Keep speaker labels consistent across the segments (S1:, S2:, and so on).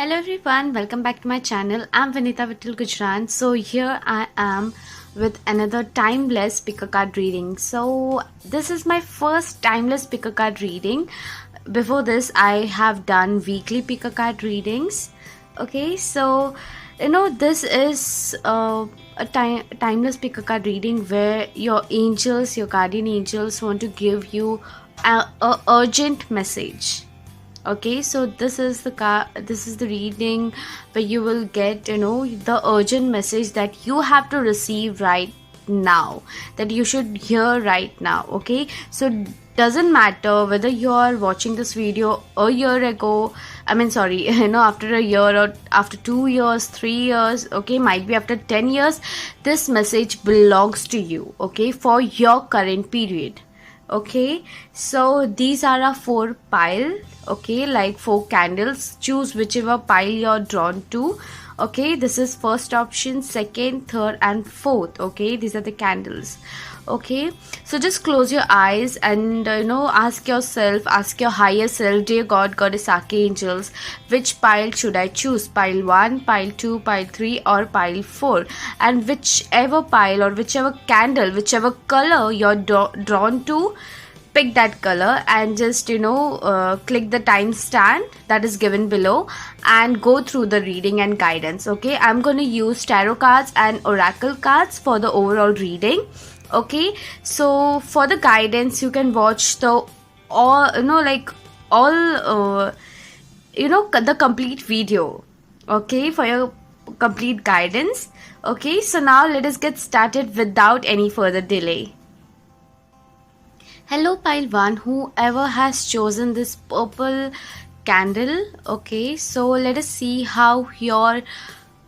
S1: Hello everyone, welcome back to my channel. I'm Vanita Vittal Gujran. So here I am with another timeless pick a card reading. So this is my first timeless pick a card reading. Before this I have done weekly pick a card readings. Okay, so this is a timeless pick a card reading where your angels, your guardian angels want to give you a urgent message. Okay, so this is the reading where you will get the urgent message that you have to receive right now, that you should hear right now. Okay, so doesn't matter whether you are watching this video a year ago, after a year or after 2 years, 3 years, okay, might be after 10 years. This message belongs to you, okay, for your current period. Okay, so these are a 4 pile, okay, like 4 candles. Choose whichever pile you're drawn to. Okay, this is first option, second, third and fourth. Okay, these are the candles. Okay, so just close your eyes and ask yourself, ask your higher self, dear God, Goddess, Archangels, which pile should I choose? Pile 1, pile 2, pile 3 or pile 4? And whichever pile or whichever candle, whichever color you're drawn to, pick that color and just click the timestamp that is given below and go through the reading and guidance. Okay, I'm going to use tarot cards and oracle cards for the overall reading. Okay, so for the guidance you can watch the the complete video, okay, for your complete guidance. Okay, so now let us get started without any further delay. Hello pile 1, whoever has chosen this purple candle. Okay, so let us see how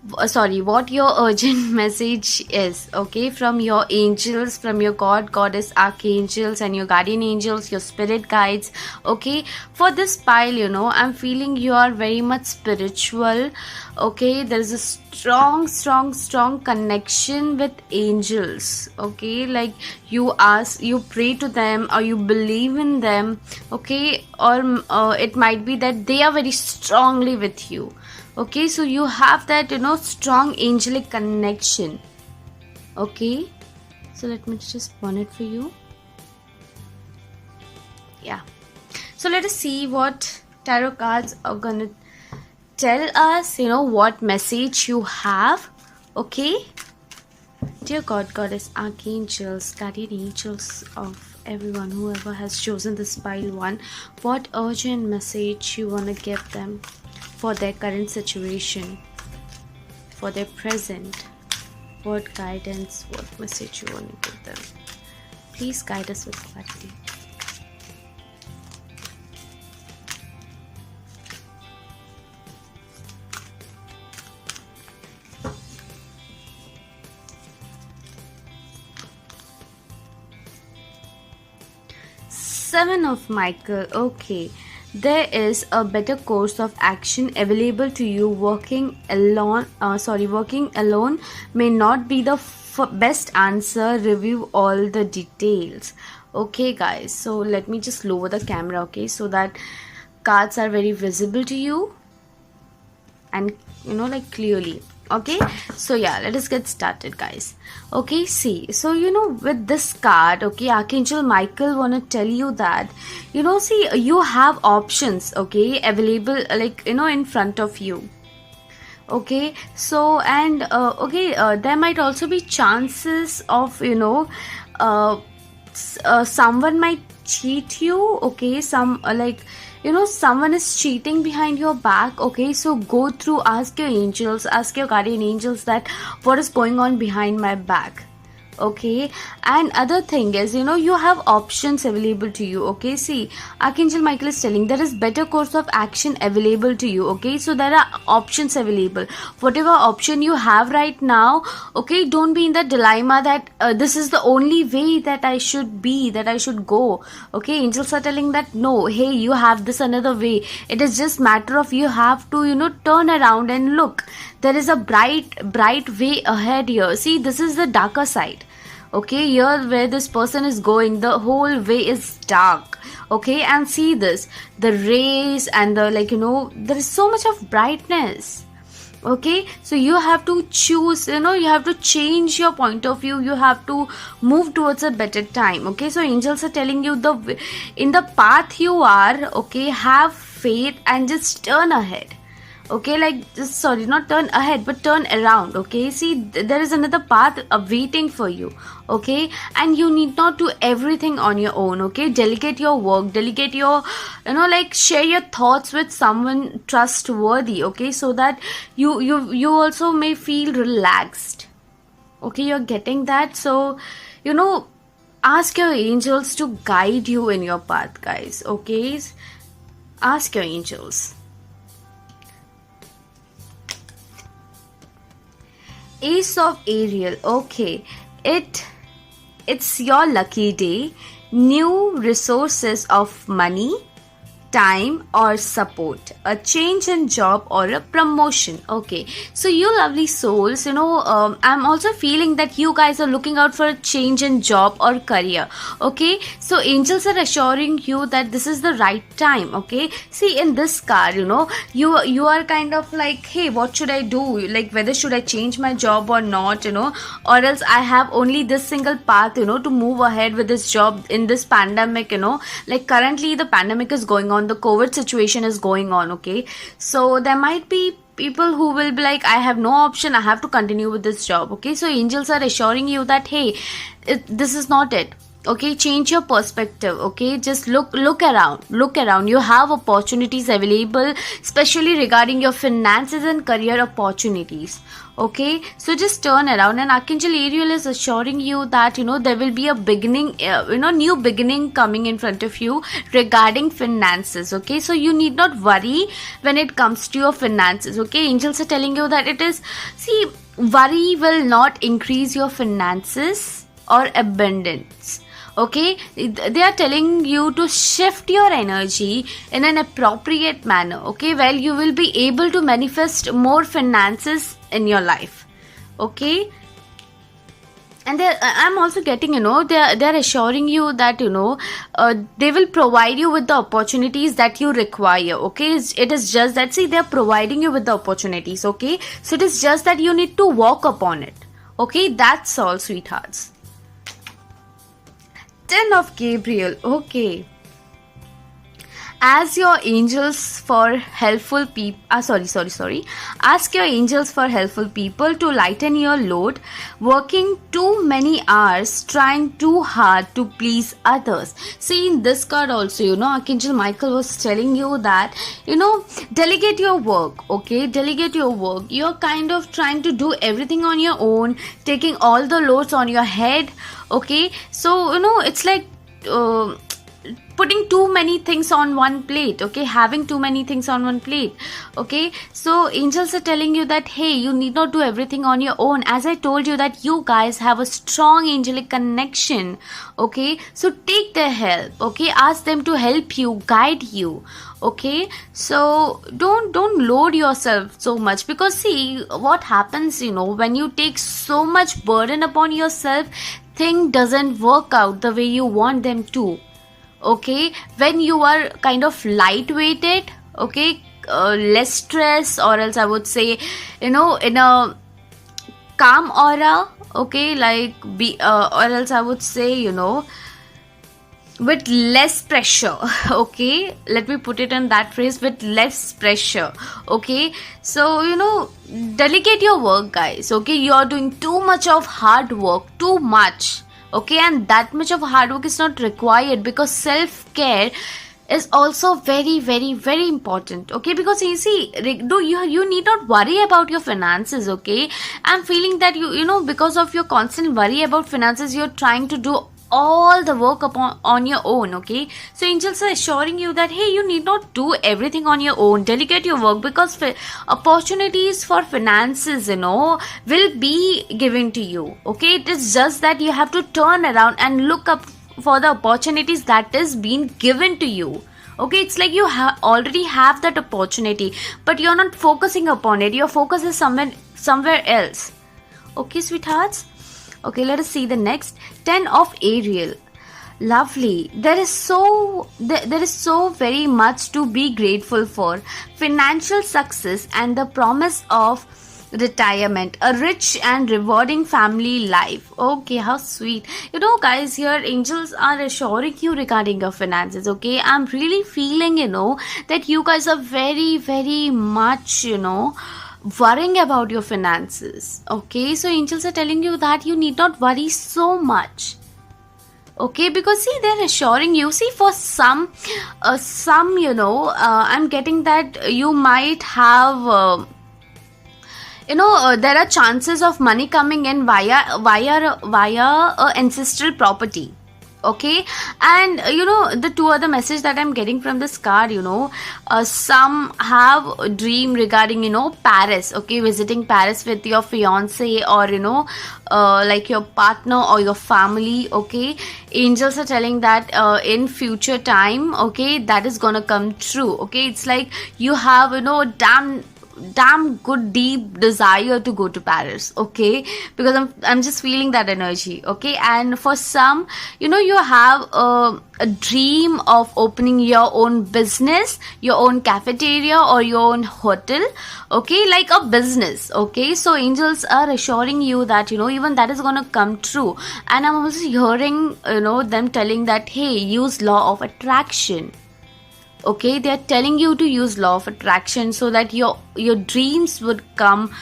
S1: what your urgent message is, okay, from your angels, from your God, Goddess, Archangels and your guardian angels, your spirit guides. Okay, for this pile, I'm feeling you are very much spiritual. Okay, there is a strong connection with angels. Okay, like you pray to them or you believe in them. Okay, or it might be that they are very strongly with you. Okay, so you have that strong angelic connection. Okay, so let me just burn it for you. Yeah, so let us see what tarot cards are gonna tell us, what message you have. Okay, dear God, Goddess, Archangels, guardian angels of everyone, whoever has chosen this pile 1, what urgent message you want to give them for their current situation, for their present? What guidance, what message you want to give them? Please guide us with clarity. Seven of Michael. Okay, there is a better course of action available to you. Working alone may not be the best answer. Review all the details. Okay guys, so let me just lower the camera, okay, so that cards are very visible to you and clearly. Okay, so yeah, let us get started guys. Okay, see, so with this card, okay, Archangel Michael want to tell you that see, you have options, okay, available, in front of you. Okay, so and there might also be chances of someone might cheat you. Okay, someone is cheating behind your back. Okay, so go through, ask your angels, ask your guardian angels that what is going on behind my back. Okay, and other thing is you have options available to you. Okay, see, Archangel Michael is telling there is better course of action available to you. Okay, so there are options available. Whatever option you have right now, okay, don't be in the dilemma that this is the only way that I should go. Okay, angels are telling that no, hey, you have this another way. It is just matter of you have to turn around and look. There is a bright way ahead here. See, this is the darker side. Okay, here where this person is going, the whole way is dark. Okay, and see this, the rays and the, like, there is so much of brightness. Okay, so you have to choose, you have to change your point of view, you have to move towards a better time. Okay, so angels are telling you, in the path you are, okay, have faith and just turn ahead. Okay, like, just, sorry, not turn ahead but turn around. Okay, see, there is another path waiting for you. Okay, and you need not do everything on your own. Okay, delegate your work, delegate your, like, share your thoughts with someone trustworthy. Okay, so that you also may feel relaxed. Okay, you're getting that? So, ask your angels to guide you in your path, guys. Okay, ask your angels. Ace of Ariel. Okay, it's your lucky day. New resources of money, time, or support, a change in job or a promotion. Okay, so you lovely souls, I'm also feeling that you guys are looking out for a change in job or career. Okay, so angels are assuring you that this is the right time. Okay, see, in this card, you are kind of like, hey, what should I do, like, whether should I change my job or not, or else I have only this single path, to move ahead with this job in this pandemic. Like, currently the pandemic is going on, the COVID situation is going on. Okay, so there might be people who will be like, I have no option, I have to continue with this job. Okay, so angels are assuring you that, hey, this is not it. Okay, change your perspective. Okay, just look around, you have opportunities available, especially regarding your finances and career opportunities. Okay, so just turn around, and Archangel Ariel is assuring you that there will be a beginning, new beginning coming in front of you regarding finances. Okay, so you need not worry when it comes to your finances. Okay, angels are telling you that worry will not increase your finances or abundance. Okay, they are telling you to shift your energy in an appropriate manner. Okay, well, you will be able to manifest more finances in your life. Okay, and I'm also getting, they're assuring you that they will provide you with the opportunities that you require. Okay, it is just that, see, they're providing you with the opportunities. Okay, so it is just that you need to walk upon it. Okay, that's all, sweethearts. 10 of Gabriel. Okay, as your angels for helpful people, ask your angels for helpful people to lighten your load, working too many hours, trying too hard to please others. See, in this card also, Archangel Michael was telling you that, delegate your work. Okay, delegate your work. You're kind of trying to do everything on your own, taking all the loads on your head. Okay, so it's like putting too many things on one plate. Okay, having too many things on one plate. Okay, so angels are telling you that, hey, you need not do everything on your own. As I told you that you guys have a strong angelic connection. Okay, so take their help. Okay, ask them to help you, guide you. Okay, so don't load yourself so much, because see what happens, when you take so much burden upon yourself, thing doesn't work out the way you want them to. Okay, when you are kind of lightweighted, okay, less stress, or else I would say, in a calm aura. Okay, like or else I would say, with less pressure. Okay, let me put it in that phrase, with less pressure. Okay, so delegate your work, guys. Okay, you are doing too much of hard work, too much. Okay, and that much of hard work is not required, because self-care is also very, very, very important. Okay, because you see, you need not worry about your finances. Okay, I'm feeling that because of your constant worry about finances, you're trying to do all the work on your own. Okay, so angels are assuring you that, hey, you need not do everything on your own. Delegate your work, because opportunities for finances will be given to you. Okay, it is just that you have to turn around and look up for the opportunities that is being given to you. Okay, it's like you already have that opportunity, but you're not focusing upon it. Your focus is somewhere else. Okay, sweethearts. Okay, let us see the next. 10 of Ariel. Lovely. There is so very much to be grateful for. Financial success and the promise of retirement, a rich and rewarding family life. Okay, how sweet. Guys, here angels are assuring you regarding your finances. Okay, I'm really feeling, that you guys are very, very much, worrying about your finances. Okay, so angels are telling you that you need not worry so much. Okay, because see, they're assuring you. See, for some, I'm getting that you might have, there are chances of money coming in via ancestral property. Okay, and the two other message that I'm getting from this card, some have a dream regarding Paris. Okay, visiting Paris with your fiance, or like your partner or your family. Okay, angels are telling that in future time, okay, that is gonna come true. Okay, it's like you have damn good deep desire to go to Paris. Okay, because I'm just feeling that energy. Okay, and for some, you have a dream of opening your own business, your own cafeteria or your own hotel. Okay, like a business. Okay, so angels are assuring you that even that is gonna come true. And I'm also hearing them telling that, hey, use law of attraction. Okay, they are telling you to use law of attraction so that your dreams would come,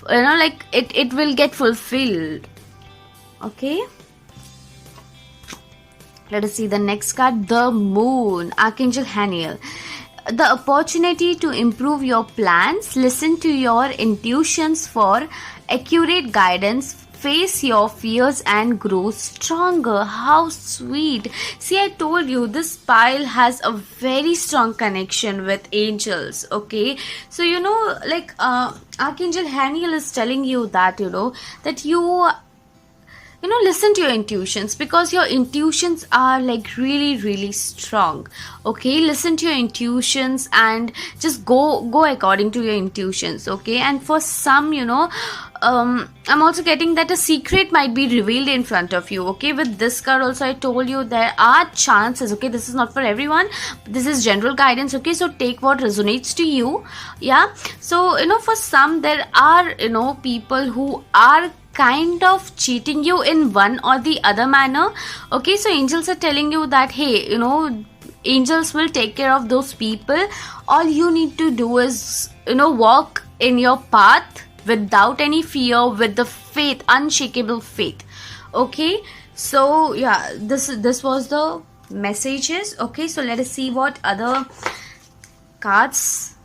S1: like it will get fulfilled. Okay, let us see the next card. The Moon, Archangel Haniel. The opportunity to improve your plans. Listen to your intuitions for accurate guidance. Face your fears and grow stronger. How sweet. See, I told you this pile has a very strong connection with angels. Okay, so like Archangel Haniel is telling you that that you listen to your intuitions, because your intuitions are like really, really strong. Okay, listen to your intuitions and just go according to your intuitions. Okay, and for some, I'm also getting that a secret might be revealed in front of you. Okay, with this card also, I told you there are chances. Okay, this is not for everyone, this is general guidance. Okay, so take what resonates to you. Yeah, so for some, there are people who are kind of cheating you in one or the other manner. Okay, so angels are telling you that, hey, angels will take care of those people. All you need to do is walk in your path without any fear, with the faith, unshakable faith. Okay, so yeah, this was the messages. Okay, so let us see what other cards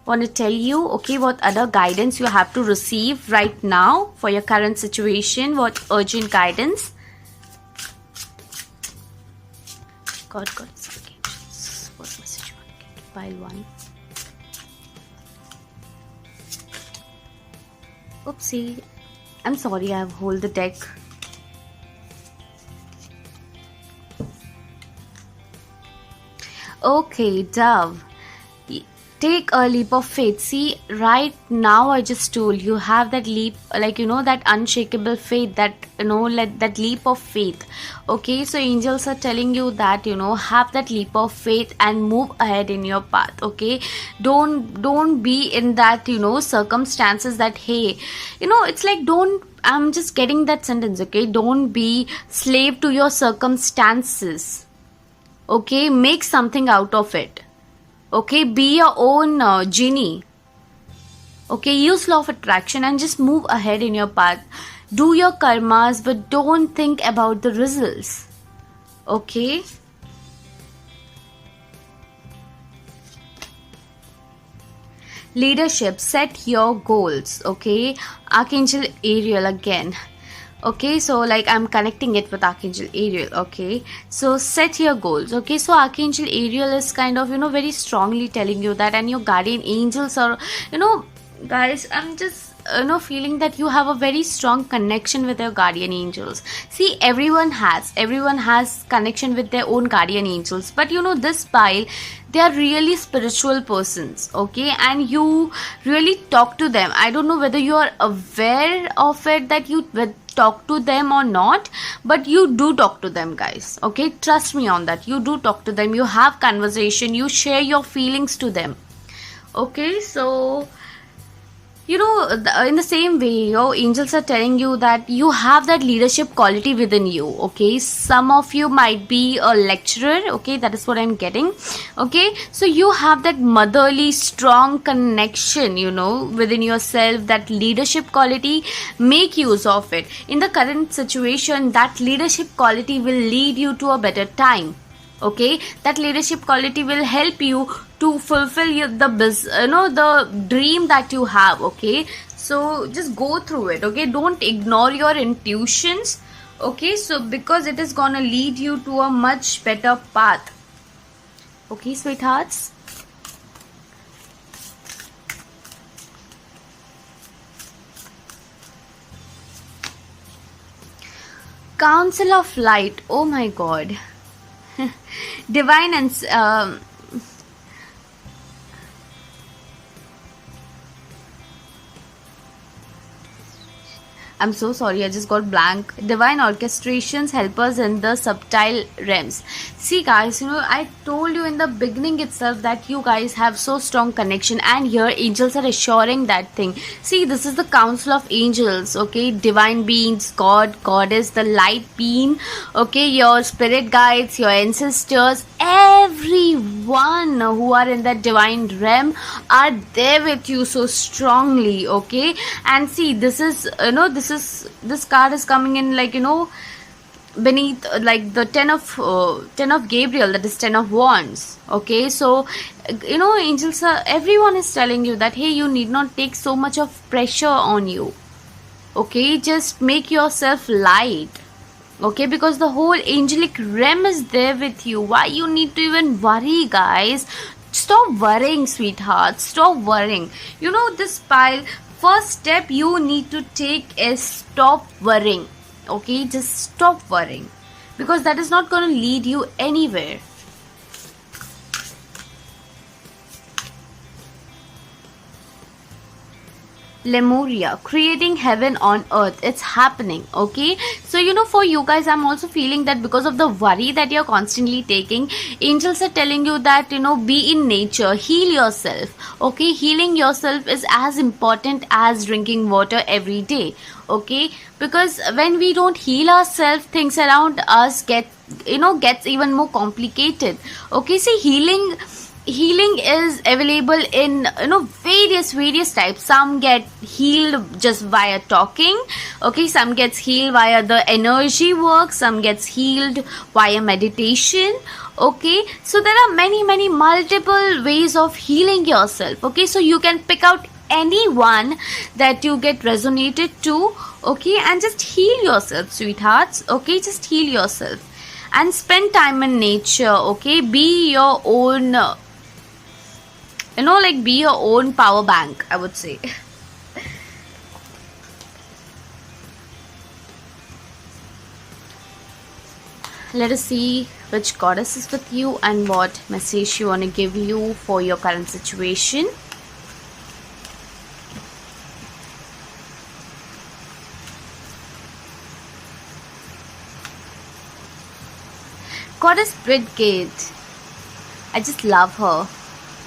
S1: want to tell you. Okay, what other guidance you have to receive right now for your current situation. What urgent guidance? God, okay. What message you want to get? Pile 1. Oopsie, I'm sorry, I have hold the deck. Okay, Dove. Take a leap of faith. See, right now I just told you, have that leap, like that unshakable faith, that let that leap of faith. Okay, so angels are telling you that have that leap of faith and move ahead in your path. Okay, don't be in that circumstances that, hey, it's like, don't, I'm just getting that sentence. Okay, don't be slave to your circumstances. Okay, make something out of it. Okay, be your own genie. Okay, use law of attraction and just move ahead in your path. Do your karmas, but don't think about the results. Okay. Leadership, set your goals. Okay, Archangel Ariel again. Okay, so like I'm connecting it with Archangel Ariel. Okay, so set your goals. Okay, so Archangel Ariel is kind of very strongly telling you that, and your guardian angels are guys, I'm just feeling that you have a very strong connection with your guardian angels. See, everyone has connection with their own guardian angels, but this pile, they are really spiritual persons. Okay, and you really talk to them. I don't know whether you are aware of it, that talk to them or not, but you do talk to them, guys. Okay, trust me on that. You do talk to them, you have conversation, you share your feelings to them. Okay, so in the same way, your angels are telling you that you have that leadership quality within you. Okay, some of you might be a lecturer. Okay, that is what I'm getting. Okay, so you have that motherly strong connection, within yourself, that leadership quality. Make use of it. In the current situation, that leadership quality will lead you to a better time. Okay, that leadership quality will help you to fulfill the dream that you have. Okay, so just go through it. Okay, don't ignore your intuitions. Okay, so because it is gonna lead you to a much better path. Okay, sweethearts. Council of Light. Oh my God. Divine and I'm so sorry, I just got blank. Divine orchestrations help us in the subtle realms. See, guys, I told you in the beginning itself that you guys have so strong connection, and here angels are assuring that thing. See, this is the council of angels. Okay, divine beings, God, goddess, the light being. Okay, your spirit guides, your ancestors, everyone who are in that divine realm are there with you so strongly. Okay, and see, this card is coming in beneath like the 10 of Gabriel, that is 10 of wands. Okay, so angels everyone is telling you that, hey, you need not take so much of pressure on you. Okay, just make yourself light. Okay, because the whole angelic realm is there with you. Why you need to even worry, guys? Stop worrying, sweetheart. Stop worrying. This pile, first step you need to take is stop worrying. Okay, just stop worrying, because that is not going to lead you anywhere. Lemuria, creating heaven on earth. It's happening. Okay, so for you guys, I'm also feeling that because of the worry that you're constantly taking, angels are telling you that be in nature, heal yourself. Okay, healing yourself is as important as drinking water every day. Okay, because when we don't heal ourselves, things around us gets even more complicated. Okay, see, healing is available in various types. Some get healed just via talking. Okay, some gets healed via the energy work, some gets healed via meditation. Okay, so there are many multiple ways of healing yourself. Okay, so you can pick out anyone that you get resonated to. Okay, and just heal yourself, sweethearts. Okay, just heal yourself and spend time in nature. Okay, be your own be your own power bank, I would say. Let us see which goddess is with you and what message she want to give you for your current situation. Goddess Bridgate. I just love her.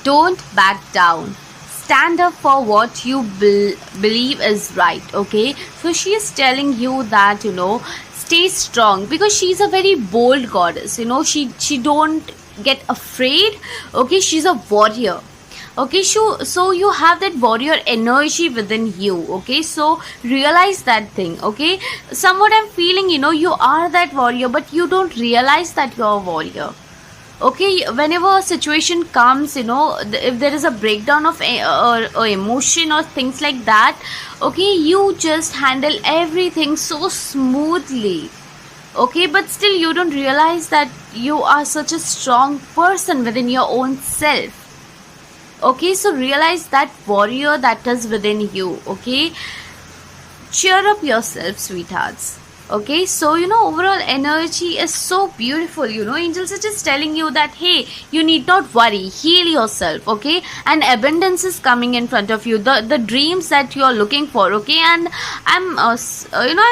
S1: Don't back down. Stand up for what you believe is right. Okay, so she is telling you that stay strong, because she's a very bold goddess. She don't get afraid. Okay, she's a warrior. Okay, so you have that warrior energy within you. Okay, so realize that thing. Okay, somewhat I'm feeling you are that warrior, but you don't realize that you're a warrior. Okay, whenever a situation comes, if there is a breakdown of or emotion or things like that, okay, you just handle everything so smoothly. Okay, but still you don't realize that you are such a strong person within your own self. Okay, so realize that warrior that is within you. Okay, cheer up yourself, sweethearts. Okay, so overall energy is so beautiful. Angels are just telling you that hey, you need not worry, heal yourself. Okay, and abundance is coming in front of you, the dreams that you are looking for. Okay, and I'm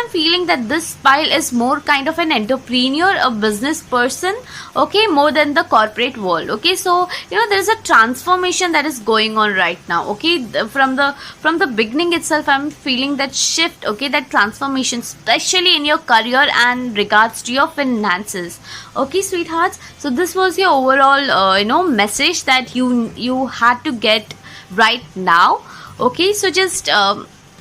S1: feeling that this pile is more kind of an entrepreneur, a business person. Okay, more than the corporate world. Okay, so there's a transformation that is going on right now. Okay, from the beginning itself, I'm feeling that shift. Okay, that transformation, especially in your career and regards to your finances. Okay, sweethearts, so this was your overall message that you had to get right now. Okay, so just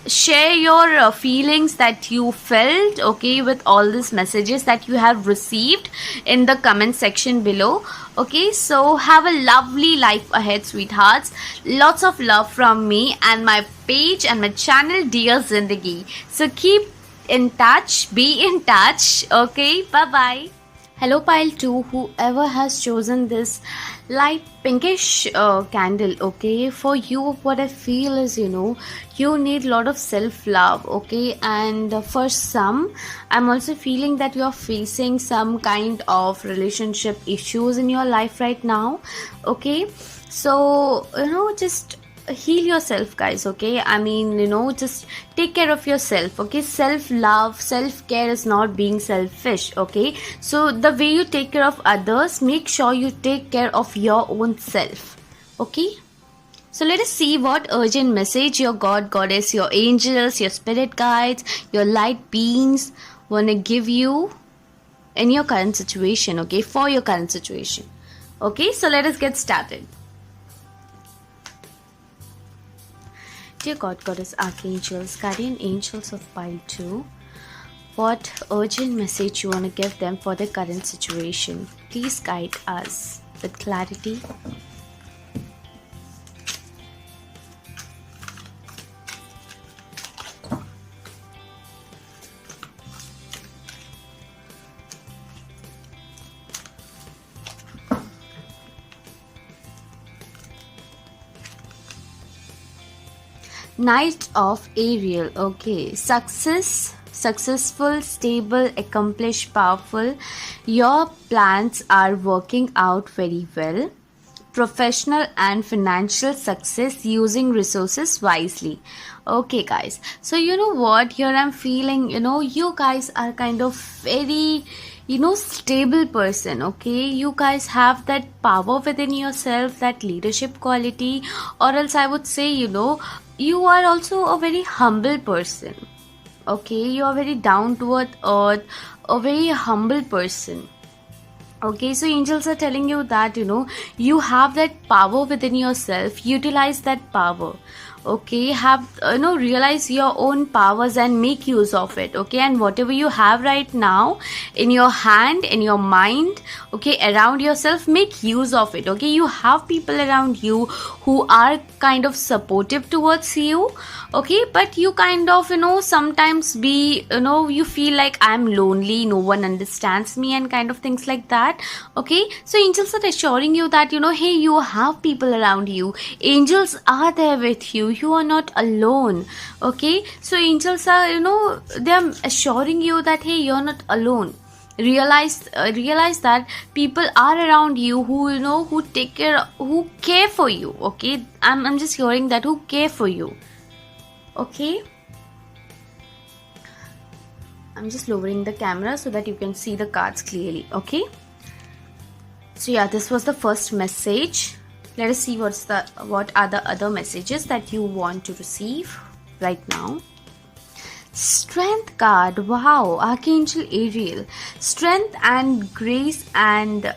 S1: share your feelings that you felt, okay, with all these messages that you have received in the comment section below. Okay, so have a lovely life ahead, sweethearts. Lots of love from me and my page and my channel, Dear Zindagi. So keep in touch, be in touch. Okay, bye bye. Hello pile 2, whoever has chosen this light pinkish candle. Okay, for you what I feel is you need a lot of self love. Okay, and for some, I'm also feeling that you're facing some kind of relationship issues in your life right now. Okay, so just heal yourself, guys. Okay, I mean just take care of yourself. Okay, self love, self care is not being selfish. Okay, so the way you take care of others, make sure you take care of your own self. Okay, so let us see what urgent message your god, goddess, your angels, your spirit guides, your light beings want to give you in your current situation. Okay, for your current situation. Okay, so let us get started. Dear God, Goddess, Archangels, Guardian Angels of Pile 2, what urgent message you want to give them for their current situation? Please guide us with clarity. Knight of Ariel. Okay, successful, stable, accomplished, powerful. Your plans are working out very well. Professional and financial success, using resources wisely. Okay, guys, so you know what, here I'm feeling you guys are kind of very stable person. Okay, you guys have that power within yourself, that leadership quality, or else I would say you are also a very humble person. Okay, you are very down to earth, a very humble person. Okay, so angels are telling you that you have that power within yourself. Utilize that power. Okay, have realize your own powers and make use of it. Okay, and whatever you have right now in your hand, in your mind, okay, around yourself, make use of it. Okay, you have people around you who are kind of supportive towards you. Okay, but you kind of sometimes be you feel like I'm lonely, no one understands me, and kind of things like that. Okay, so angels are assuring you that hey, you have people around you. Angels are there with you. You are not alone. Okay, so angels are they are assuring you that hey, you're not alone. Realize that people are around you who who take care, who care for you. Okay, I'm just hearing that, who care for you. Okay, I'm just lowering the camera so that you can see the cards clearly. Okay, so yeah, this was the first message. Let us see what are the other messages that you want to receive right now. Strength card. Wow, Archangel Ariel. Strength and grace and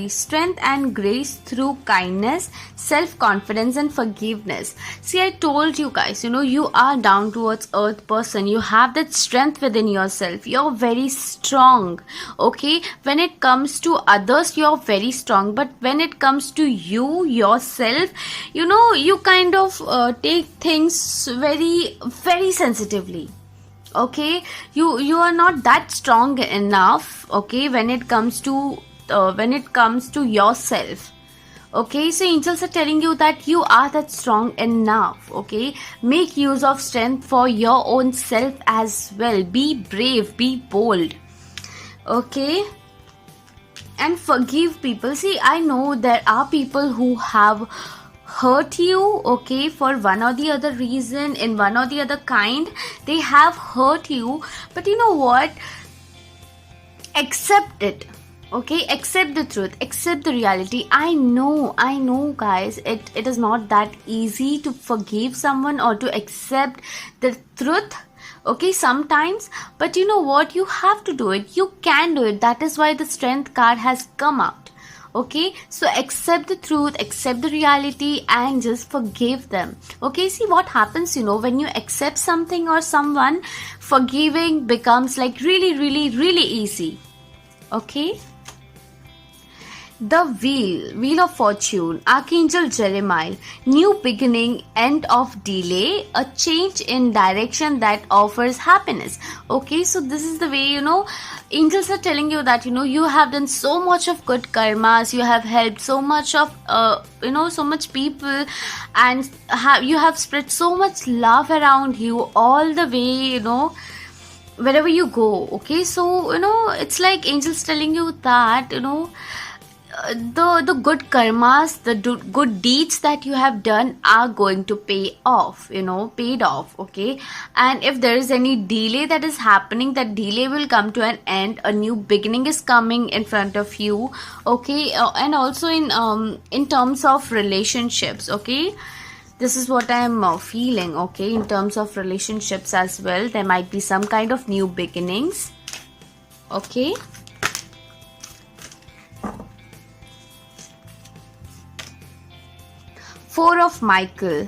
S1: strength and grace through kindness, self-confidence and forgiveness. See, I told you guys, you are down towards earth person. You have that strength within yourself. You're very strong. Okay, when it comes to others, you're very strong, but when it comes to you yourself, you kind of take things very, very sensitively. Okay, you are not that strong enough. Okay, when it comes to yourself. Okay, so angels are telling you that you are that strong enough. Okay, make use of strength for your own self as well. Be brave, be bold. Okay, and forgive people. See, I know there are people who have hurt you, okay, for one or the other reason, in one or the other kind. They have hurt you, but you know what? Accept it. Okay, accept the truth, accept the reality. I know guys, it is not that easy to forgive someone or to accept the truth, okay, sometimes. But you know what, you have to do it, you can do it. That is why the strength card has come out. Okay, so accept the truth, accept the reality, and just forgive them. Okay, see what happens, when you accept something or someone, forgiving becomes like really, really, really easy. Okay, the wheel of fortune, Archangel Jeremiah, new beginning, end of delay, a change in direction that offers happiness. Okay, so this is the way, angels are telling you that, you have done so much of good karmas, you have helped so much of, so much people, and you have spread so much love around you all the way, wherever you go. Okay, so, it's like angels telling you that, the good karmas, the good deeds that you have done are going to pay off, paid off. Okay, and if there is any delay that is happening, that delay will come to an end. A new beginning is coming in front of you. Okay, and also in terms of relationships. Okay, this is what I am feeling. Okay, in terms of relationships as well, there might be some kind of new beginnings. Okay, Four of Michael.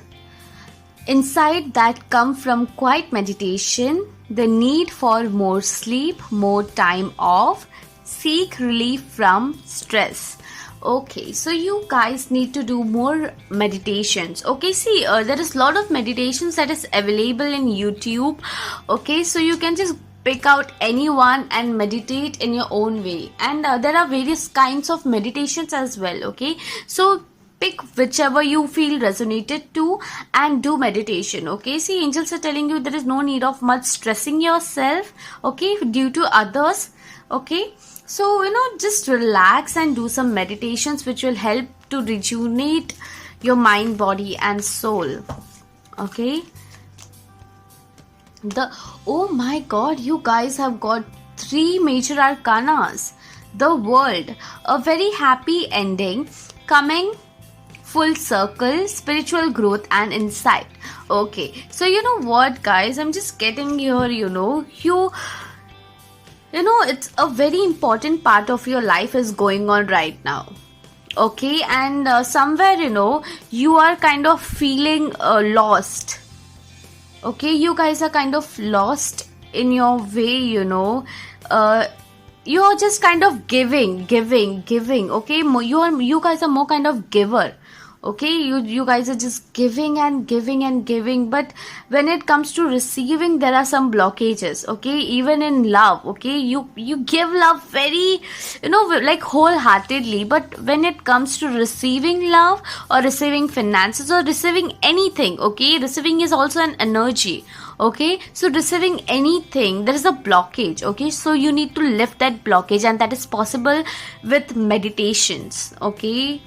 S1: Insight that come from quiet meditation, the need for more sleep, more time off, seek relief from stress. Okay, so you guys need to do more meditations. Okay, see, there is a lot of meditations that is available in YouTube. Okay, so you can just pick out any one and meditate in your own way. And there are various kinds of meditations as well. Okay, so pick whichever you feel resonated to and do meditation. Okay, see, angels are telling you there is no need of much stressing yourself, okay, due to others. Okay, so just relax and do some meditations which will help to rejuvenate your mind, body, and soul. Okay, oh my god, you guys have got 3 major arcanas. The World, a very happy ending, coming full circle, spiritual growth and insight. Okay, so you know what guys, I'm just getting here, it's a very important part of your life is going on right now. Okay, and somewhere you are kind of feeling lost. Okay, you guys are kind of lost in your way. You're just kind of giving. Okay, you guys are more kind of giver. Okay, you guys are just giving and giving, but when it comes to receiving, there are some blockages. Okay, even in love. Okay, you give love very like wholeheartedly, but when it comes to receiving love or receiving finances or receiving anything, okay, receiving is also an energy. Okay, so receiving anything, there is a blockage. Okay, so you need to lift that blockage, and that is possible with meditations. Okay,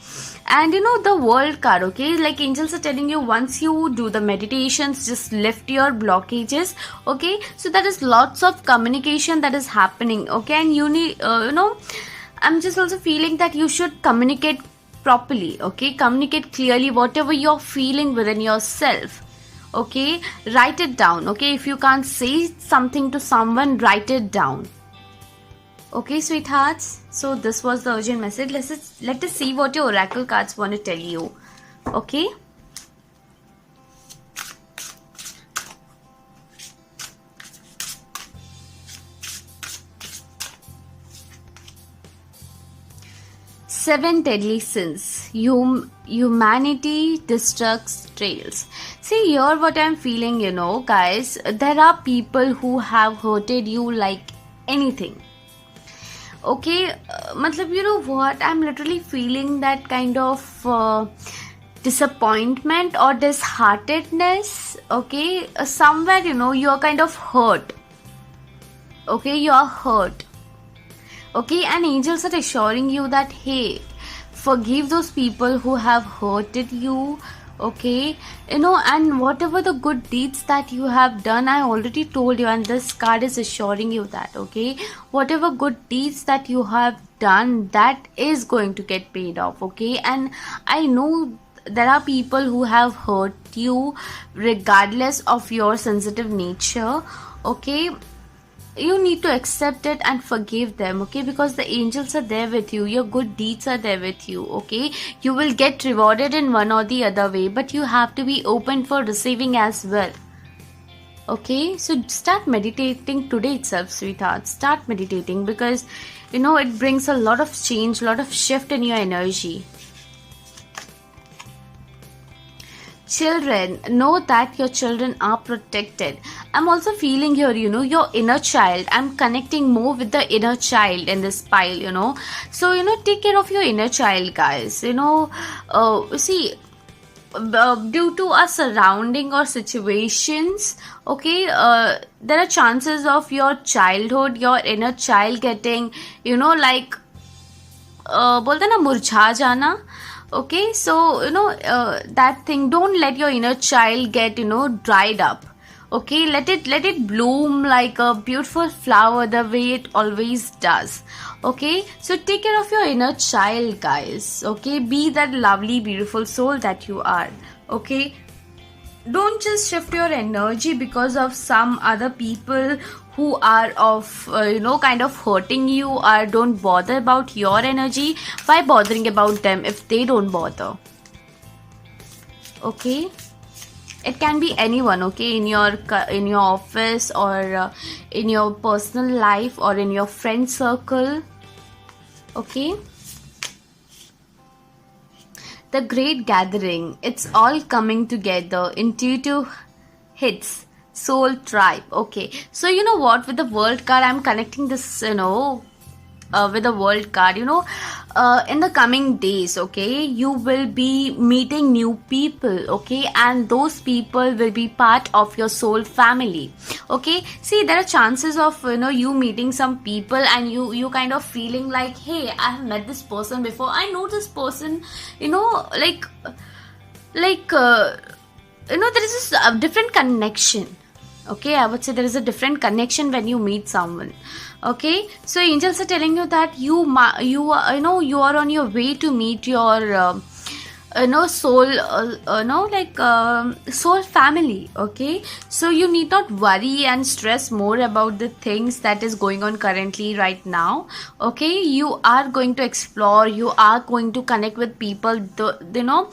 S1: and the World card. Okay, like angels are telling you, once you do the meditations, just lift your blockages. Okay, so there is lots of communication that is happening. Okay, and you need I'm just also feeling that you should communicate properly. Okay, communicate clearly whatever you're feeling within yourself. Okay, write it down. Okay, if you can't say something to someone, write it down. Okay, sweethearts, so this was the urgent message. Let us see what your oracle cards want to tell you. Okay, Seven deadly sins. Humanity destructs trails. See, here what I'm feeling, guys, there are people who have hurted you like anything. Okay, matlab, you know what, I'm literally feeling that kind of disappointment or disheartedness. Okay, somewhere, you know, you're kind of hurt. Okay, you're hurt. Okay, and angels are assuring you that, hey, forgive those people who have hurted you. Okay, you know, and whatever the good deeds that you have done, I already told you, and this card is assuring you that, okay, whatever good deeds that you have done, that is going to get paid off. Okay, and I know there are people who have hurt you regardless of your sensitive nature. Okay, you need to accept it and forgive them. Okay, because the angels are there with you, your good deeds are there with you. Okay, you will get rewarded in one or the other way, but you have to be open for receiving as well. Okay, so start meditating today itself, sweetheart. Start meditating, because you know it brings a lot of change, a lot of shift in your energy. Children, know that your children are protected. I'm also feeling here, you know, your inner child. I'm connecting more with the inner child in this pile, you know. So, you know, take care of your inner child, guys. You know, see, due to our surrounding or situations, okay, there are chances of your childhood, your inner child getting, you know, like, बोलते ना मुरझा जाना. Okay, so you know, that thing, don't let your inner child get, you know, dried up. Okay, let it bloom like a beautiful flower the way it always does. Okay, so take care of your inner child, guys. Okay, be that lovely beautiful soul that you are. Okay, don't just shift your energy because of some other people who are of you know, kind of hurting you, or don't bother about your energy. Why bothering about them if they don't bother? Okay, it can be anyone. Okay, in your office, or in your personal life, or in your friend circle. Okay, the great gathering, it's all coming together. Intuitive hits, soul tribe. Okay, so you know what, with the world card, I'm connecting this, you know, with the world card, you know, in the coming days, okay, you will be meeting new people. Okay, and those people will be part of your soul family. Okay, see, there are chances of, you know, you meeting some people, and you kind of feeling like, hey, I have met this person before, I know this person, you know, like you know, there is this different connection. Okay, I would say there is a different connection when you meet someone. Okay, so angels are telling you that you are, you know, you are on your way to meet your you know, soul, soul family. Okay, so you need not worry and stress more about the things that is going on currently right now. Okay, you are going to explore, you are going to connect with people, you know,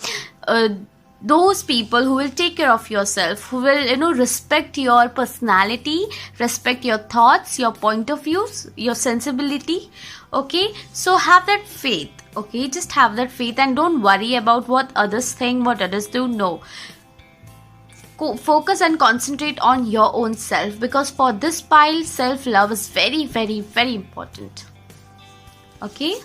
S1: those people who will take care of yourself, who will, you know, respect your personality, respect your thoughts, your point of views, your sensibility. Okay, so have that faith. Okay, just have that faith and don't worry about what others think, what others do. No, focus and concentrate on your own self, because for this pile, self-love is very, very, very important. Okay,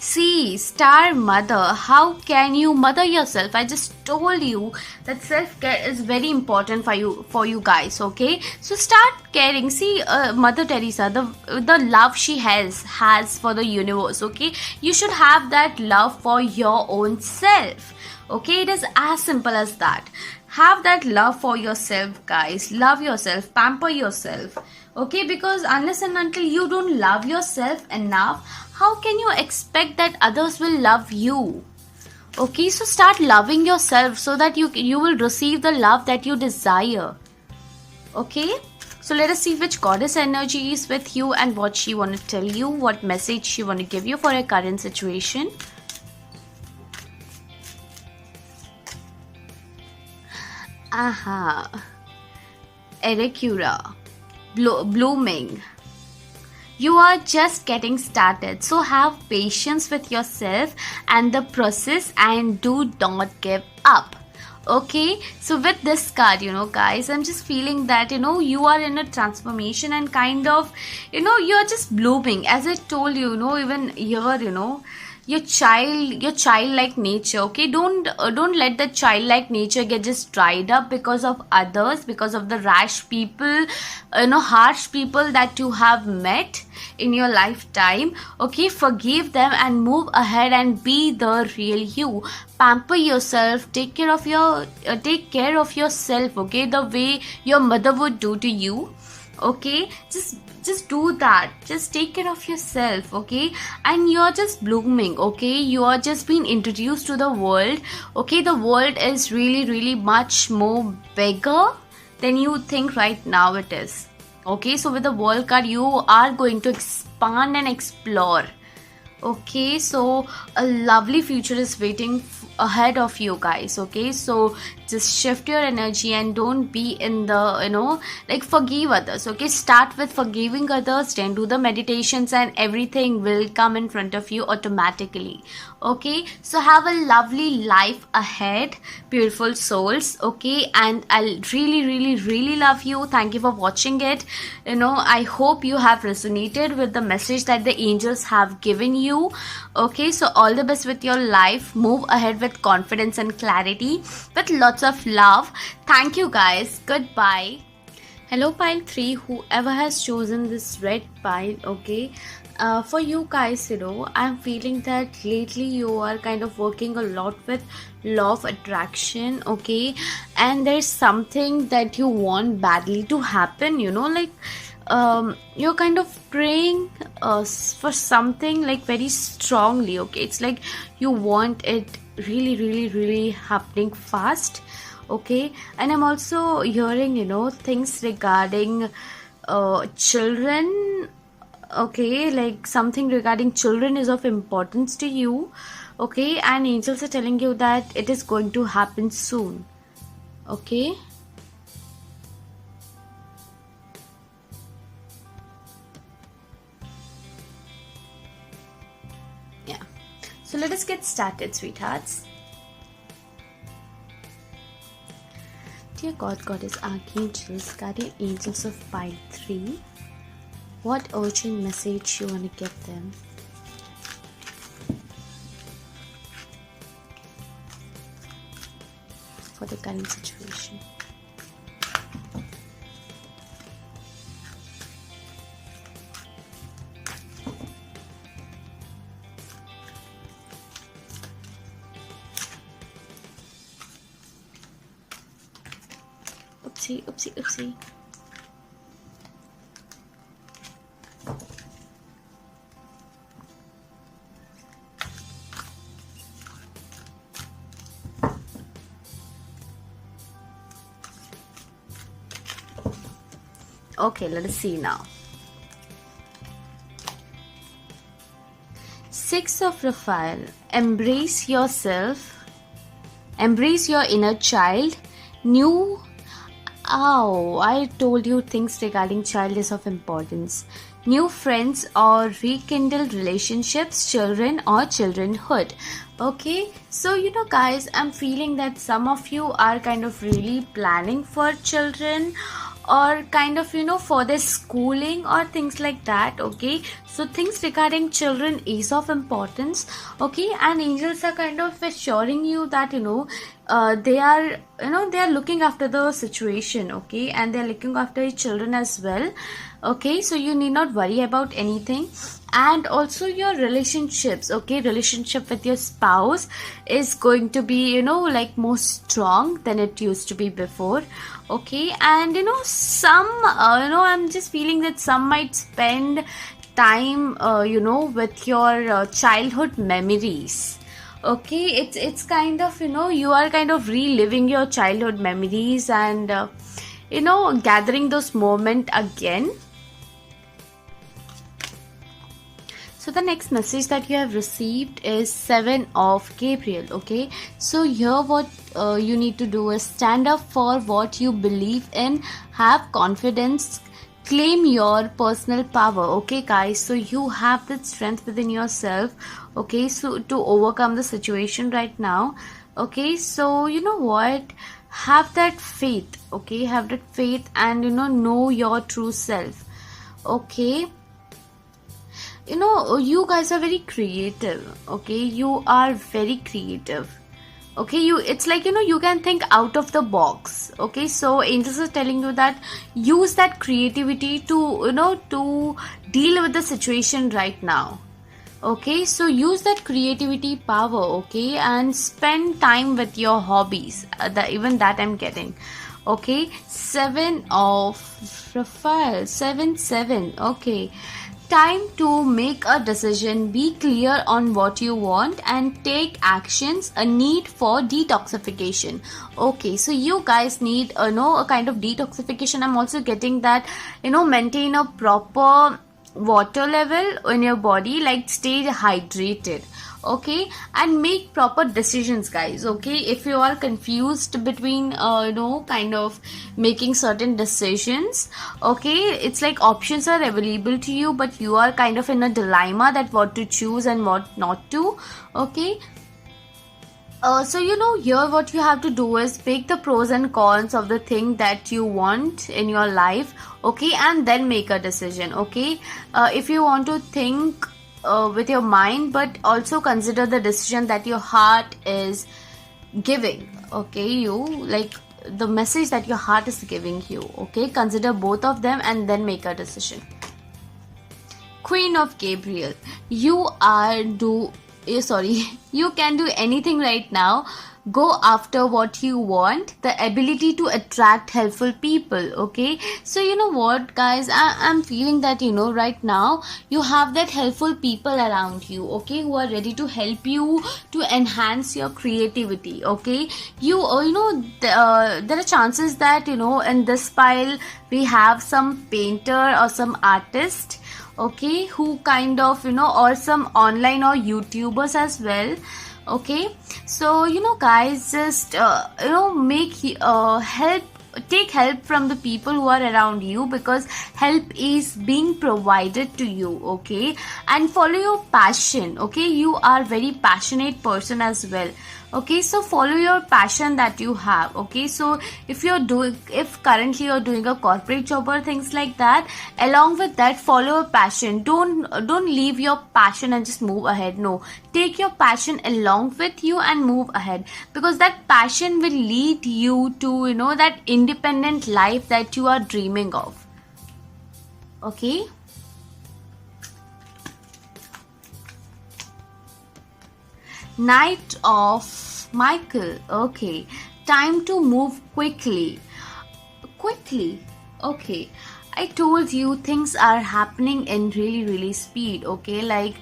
S1: see, star mother, how can you mother yourself? I just told you that self-care is very important for you guys. Okay, so start caring. See, Mother Teresa, the love she has for the universe. Okay, you should have that love for your own self. Okay, it is as simple as that. Have that love for yourself, guys. Love yourself, pamper yourself. Okay, because unless and until you don't love yourself enough, how can you expect that others will love you? Okay, so start loving yourself so that you will receive the love that you desire. Okay, so let us see which goddess energy is with you and what she want to tell you, what message she want to give you for a current situation. Aha, Erekura, blooming. You are just getting started, so have patience with yourself and the process, and do not give up. Okay, so with this card, guys, I'm just feeling that, you are in a transformation and kind of, you're just blooming. As I told you, even here, your childlike nature. Okay, don't let the childlike nature get just dried up because of others, because of the rash people, harsh people that you have met in your lifetime. Okay, forgive them and move ahead and be the real you. Pamper yourself, take care of yourself, okay, the way your mother would do to you. Okay, just do that, just take care of yourself. Okay, and you're just blooming. Okay, you are just being introduced to the world. Okay, the world is really, really much more bigger than you think right now it is. Okay, so with the world card, you are going to expand and explore. Okay, so a lovely future is waiting ahead of you guys. Okay, so just shift your energy and don't be in the, like, forgive others. Okay, start with forgiving others, then do the meditations, and everything will come in front of you automatically. Okay, so have a lovely life ahead, beautiful souls. Okay, and I'll really, really, really love you. Thank you for watching it. I hope you have resonated with the message that the angels have given you. Okay, so all the best with your life. Move ahead with confidence and clarity, with lots of love. Thank you guys. Goodbye. Hello pile 3, whoever has chosen this red pile. Okay, for you guys, I'm feeling that lately you are kind of working a lot with law of attraction. Okay, and there's something that you want badly to happen, like you're kind of praying for something like very strongly. Okay, it's like you want it really, really, really happening fast. Okay, and I'm also hearing things regarding children. Okay, like something regarding children is of importance to you. Okay, and angels are telling you that it is going to happen soon. Okay, yeah, so let us get started, sweethearts. Dear God, Goddess, Archangels, Guardian Angels of pile 3, what urgent message you want to give them? For the current situation. Oopsie, oopsie, oopsie. Okay, let us see now. 6 of Raphael. Embrace yourself. Embrace your inner child. I told you things regarding child is of importance. New friends or rekindled relationships, children or childrenhood. Okay, so guys, I'm feeling that some of you are kind of really planning for children, or kind of for their schooling or things like that. Okay, so things regarding children is of importance. Okay, and angels are kind of assuring you that they are looking after the situation. Okay, and they're looking after your children as well. Okay, so you need not worry about anything. And also your relationships. Okay, relationship with your spouse is going to be like more strong than it used to be before. Okay, and some I'm just feeling that some might spend time with your childhood memories. Okay, it's kind of you are kind of reliving your childhood memories and gathering those moments again. So the next message that you have received is 7 of Gabriel. Okay, so here what you need to do is stand up for what you believe in, have confidence, claim your personal power. Okay guys, so you have that strength within yourself, okay, so to overcome the situation right now. Okay, so you know what, have that faith, okay, have that faith, and know your true self. Okay, you guys are very creative. Okay, you are very creative. Okay, it's like you can think out of the box. Okay, so angels are telling you that use that creativity to to deal with the situation right now. Okay, so use that creativity power, okay, and spend time with your hobbies. Even that I'm getting. Okay, 7 of Raphael, 7 7. Okay, time to make a decision. Be clear on what you want and take actions. A need for detoxification. Okay, so you guys need a kind of detoxification. I'm also getting that maintain a proper water level in your body, like stay hydrated. Okay, and make proper decisions, guys. Okay, if you are confused between kind of making certain decisions, okay, it's like options are available to you, but you are kind of in a dilemma that what to choose and what not to. Okay, so here what you have to do is pick the pros and cons of the thing that you want in your life, okay, and then make a decision. Okay, if you want to think with your mind, but also consider the decision that your heart is giving. Okay, you like the message that your heart is giving you. Okay, consider both of them and then make a decision. Queen of Gabriel, you are do sorry, you can do anything right now. Go after what you want. The ability to attract helpful people. Okay, so you know what, guys, I'm feeling that right now you have that helpful people around you. Okay, who are ready to help you to enhance your creativity. Okay, there are chances that in this pile we have some painter or some artist, okay, who kind of or some online or YouTubers as well. Okay, so guys, just make help, take help from the people who are around you, because help is being provided to you. Okay, and follow your passion. Okay, you are very passionate person as well. Okay, so follow your passion that you have. Okay, so if currently you're doing a corporate job or things like that, along with that follow a passion. Don't leave your passion and just move ahead. No, take your passion along with you and move ahead, because that passion will lead you to that independent life that you are dreaming of. Okay, Knight of Michael. Okay, time to move quickly. Quickly. Okay, I told you things are happening in really really speed. Okay, like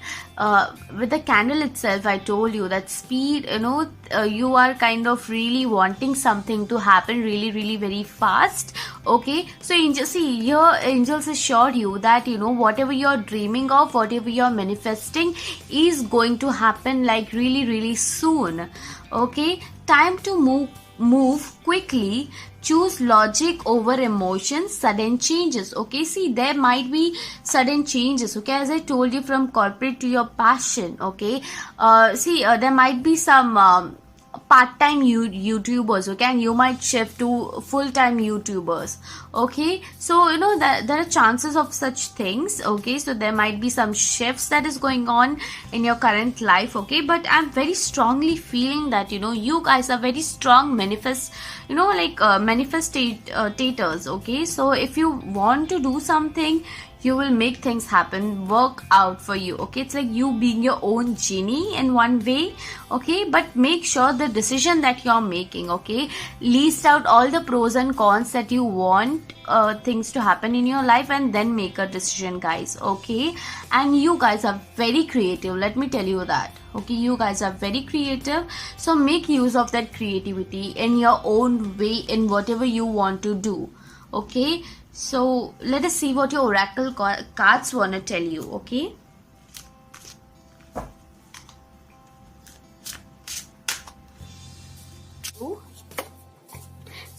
S1: with the candle itself, I told you that speed, you are kind of really wanting something to happen really really very fast. Okay, so angels, see here, angels assured you that whatever you're dreaming of, whatever you're manifesting is going to happen like really really soon. Okay, time to move quickly. Choose logic over emotions. Sudden changes. Okay, see, there might be sudden changes. Okay, as I told you, from corporate to your passion. Okay, there might be some part-time YouTubers. Okay, and you might shift to full-time YouTubers. Okay, so that there are chances of such things. Okay, so there might be some shifts that is going on in your current life. Okay, but I'm very strongly feeling that you guys are very strong manifestators. Okay, so if you want to do something, you will make things happen, work out for you. Okay, it's like you being your own genie in one way. Okay, but make sure the decision that you're making, okay, list out all the pros and cons that you want things to happen in your life, and then make a decision, guys. Okay, and you guys are very creative, let me tell you that. Okay, you guys are very creative, so make use of that creativity in your own way, in whatever you want to do. Okay, so let us see what your oracle cards want to tell you. Okay,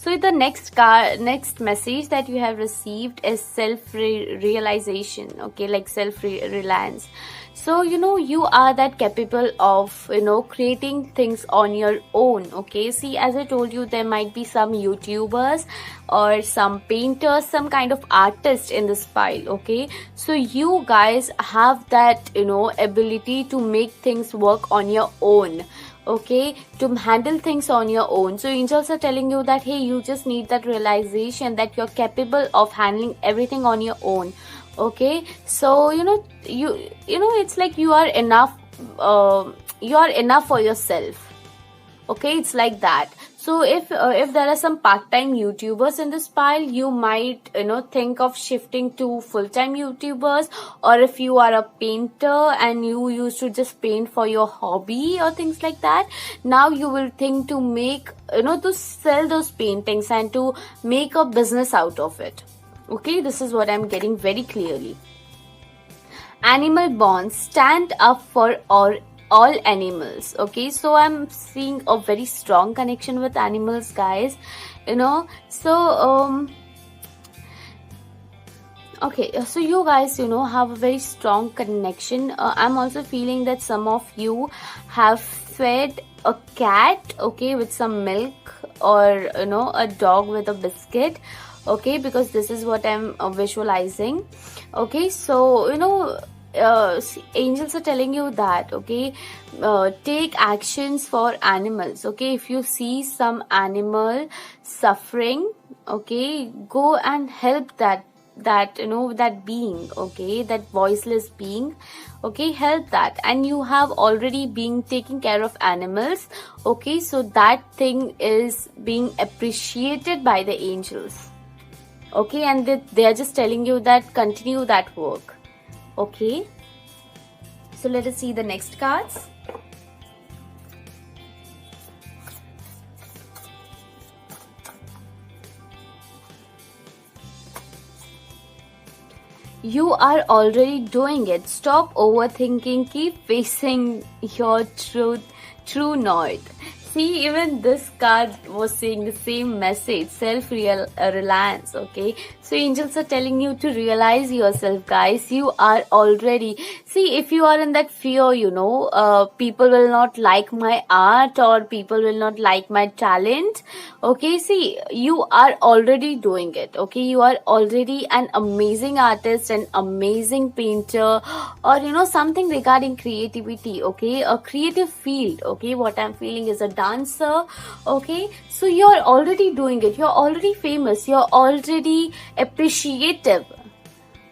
S1: So the next message that you have received is self realization, okay, like self reliance. So you are that capable of creating things on your own. Okay, see, as I told you, there might be some YouTubers or some painters, some kind of artist in this pile. Okay, so you guys have that ability to make things work on your own, okay, to handle things on your own. So angels are telling you that, hey, you just need that realization that you're capable of handling everything on your own. Okay, so it's like you are enough, you are enough for yourself. Okay, it's like that. So if there are some part-time YouTubers in this pile, you might think of shifting to full-time YouTubers. Or if you are a painter and you used to just paint for your hobby or things like that, now you will think to make to sell those paintings and to make a business out of it. Okay, this is what I'm getting very clearly. Animal bonds, stand up for all animals. Okay, so I'm seeing a very strong connection with animals, guys. So okay, so you guys have a very strong connection. I'm also feeling that some of you have fed a cat, okay, with some milk, or a dog with a biscuit. Okay, because this is what I'm visualizing. Okay, so angels are telling you that, okay, take actions for animals. Okay, if you see some animal suffering, okay, go and help that being, okay, that voiceless being. Okay, help that. And you have already been taking care of animals. Okay, so that thing is being appreciated by the angels. Okay, and they are just telling you that continue that work. Okay, so let us see the next cards. You are already doing it. Stop overthinking. Keep facing your true north. See, even this card was saying the same message, self-reliance, okay? So angels are telling you to realize yourself, guys. You are already, see, if you are in that fear, people will not like my art, or people will not like my talent, okay? See, you are already doing it, okay? You are already an amazing artist, an amazing painter, or something regarding creativity, okay? A creative field, okay? What I'm feeling is a dancer. Okay, so you're already doing it, you're already famous, you're already appreciative.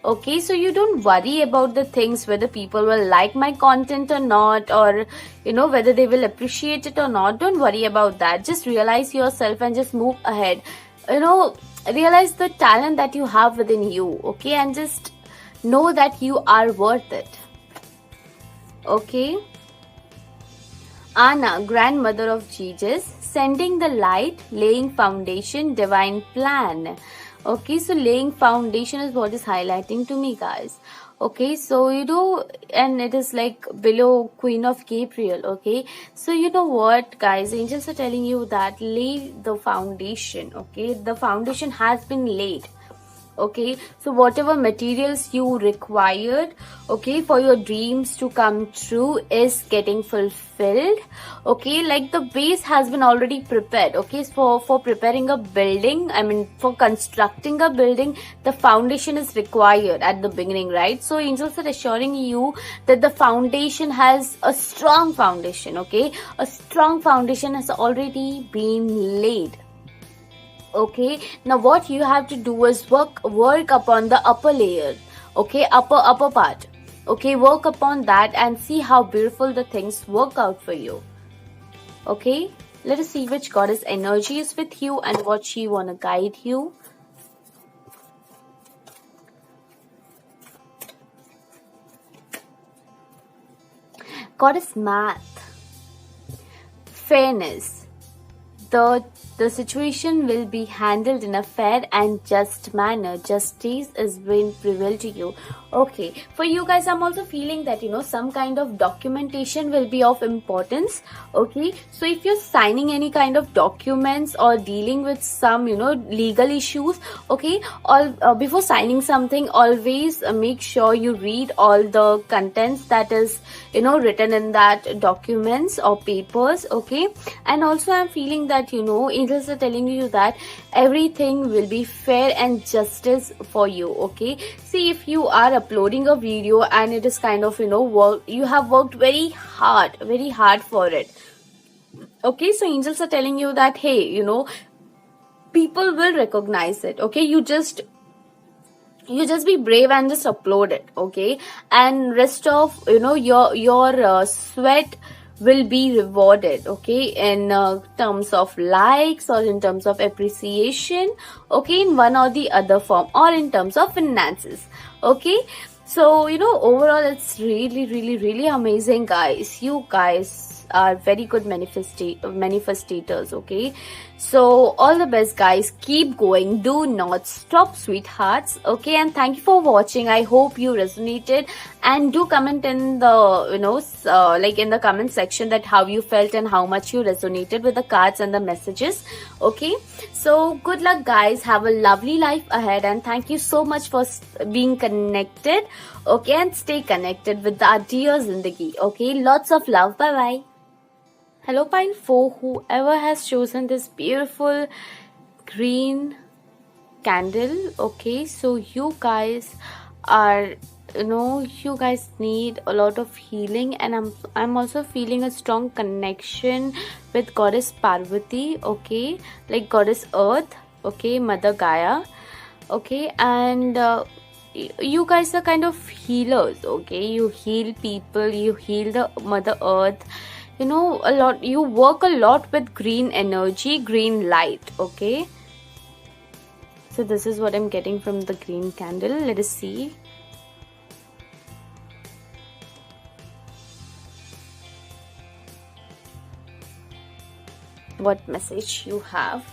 S1: Okay, so you don't worry about the things whether people will like my content or not, or whether they will appreciate it or not. Don't worry about that. Just realize yourself and just move ahead. Realize the talent that you have within you, okay, and just know that you are worth it. Okay, Anna, grandmother of Jesus, sending the light, laying foundation, divine plan. Okay, so laying foundation is what is highlighting to me, guys. Okay, so and it is like below Queen of Gabriel. Okay, so you know what, guys, angels are telling you that lay the foundation. Okay, the foundation has been laid. Okay, so whatever materials you required, okay, for your dreams to come true is getting fulfilled. Okay, like the base has been already prepared. Okay, for preparing a building, I mean for constructing a building, the foundation is required at the beginning, right? So angels are assuring you that the foundation has a strong foundation. Okay, a strong foundation has already been laid. Okay, now what you have to do is work upon the upper layer. Okay, upper part. Okay, work upon that and see how beautiful the things work out for you. Okay, let us see which goddess energy is with you and what she wanna guide you. Goddess Math, fairness, the situation will be handled in a fair and just manner. Justice is going to prevail to you. Okay, for you guys, I'm also feeling that some kind of documentation will be of importance. Okay, so if you're signing any kind of documents or dealing with some legal issues, okay, all before signing something, always make sure you read all the contents that is written in that documents or papers. Okay, and also I'm feeling that angels are telling you that everything will be fair and justice for you. Okay, see, if you are uploading a video and it is kind of work, you have worked very hard for it. Okay, so angels are telling you that, hey, people will recognize it. Okay, you just be brave and just upload it. Okay, and rest of your sweat will be rewarded. Okay, in terms of likes or in terms of appreciation. Okay, in one or the other form, or in terms of finances. Okay, so overall it's really amazing, guys. You guys are very good manifestators. Okay, so all the best, guys. Keep going, do not stop, sweethearts. Okay, and thank you for watching. I hope you resonated, and do comment in the like in the comment section that how you felt and how much you resonated with the cards and the messages. Okay, so good luck, guys. Have a lovely life ahead, and thank you so much for being connected. Okay, and stay connected with the dear Zindagi. Okay, lots of love. Bye bye. Hello, Pile 4, whoever has chosen this beautiful green candle. Okay, so you guys are, you guys need a lot of healing, and I'm also feeling a strong connection with Goddess Parvati. Okay, like Goddess Earth. Okay, Mother Gaia. Okay, and you guys are kind of healers. Okay, you heal people, you heal the Mother Earth. A lot, you work a lot with green energy, green light. Okay, so this is what I'm getting from the green candle. Let us see. What message you have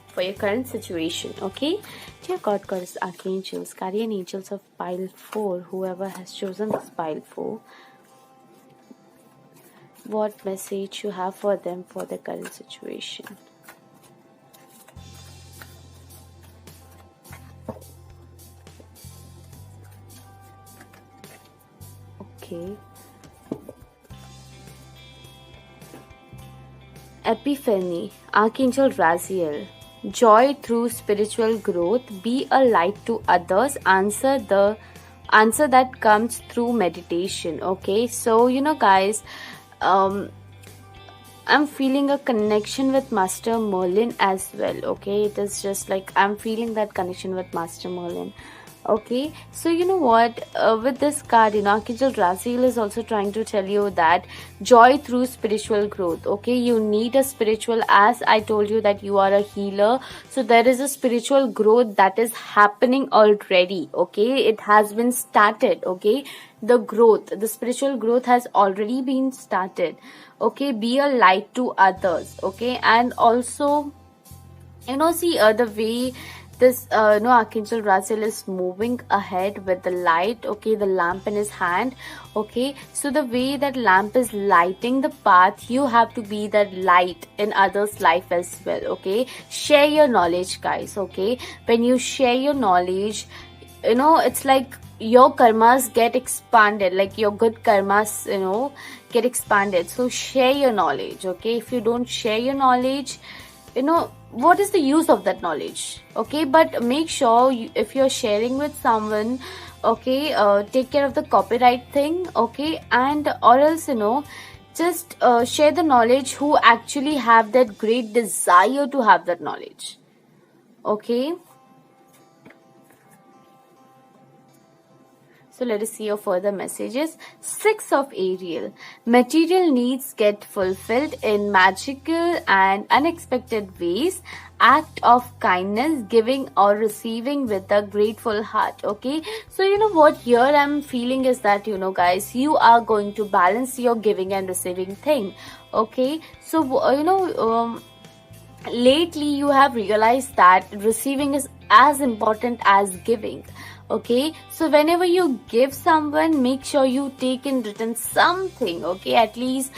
S1: for your current situation. Okay, dear God, Goddess, Archangels, Guardian Angels of Pile 4, whoever has chosen this Pile 4, what message you have for them for their current situation. Okay. Epiphany, Archangel Raziel. Joy through spiritual growth. Be a light to others. Answer that comes through meditation. Okay, so guys, I'm feeling a connection with Master Merlin as well. Okay, it is just like I'm feeling that connection with Master Merlin. Okay, so what, with this card, Archangel Raziel is also trying to tell you that joy through spiritual growth. Okay, you need a spiritual, as I told you that you are a healer, so there is a spiritual growth that is happening already. Okay, it has been started. Okay, the spiritual growth has already been started. Okay, be a light to others. Okay, and also see the way this Archangel Raziel is moving ahead with the light. Okay, the lamp in his hand. Okay, so the way that lamp is lighting the path, you have to be that light in others' life as well. Okay, share your knowledge, guys. Okay, when you share your knowledge, it's like your karmas get expanded, like your good karmas get expanded. So share your knowledge. Okay, if you don't share your knowledge, what is the use of that knowledge? Okay, but make sure if you're sharing with someone, okay, take care of the copyright thing. Okay, and or else just share the knowledge who actually have that great desire to have that knowledge. Okay, so let us see your further messages. 6 of Ariel. Material needs get fulfilled in magical and unexpected ways. Act of kindness, giving or receiving with a grateful heart. Okay, so what here I'm feeling is that guys, you are going to balance your giving and receiving thing. Okay, so lately you have realized that receiving is as important as giving. Okay, so whenever you give someone, make sure you take in return something. Okay, at least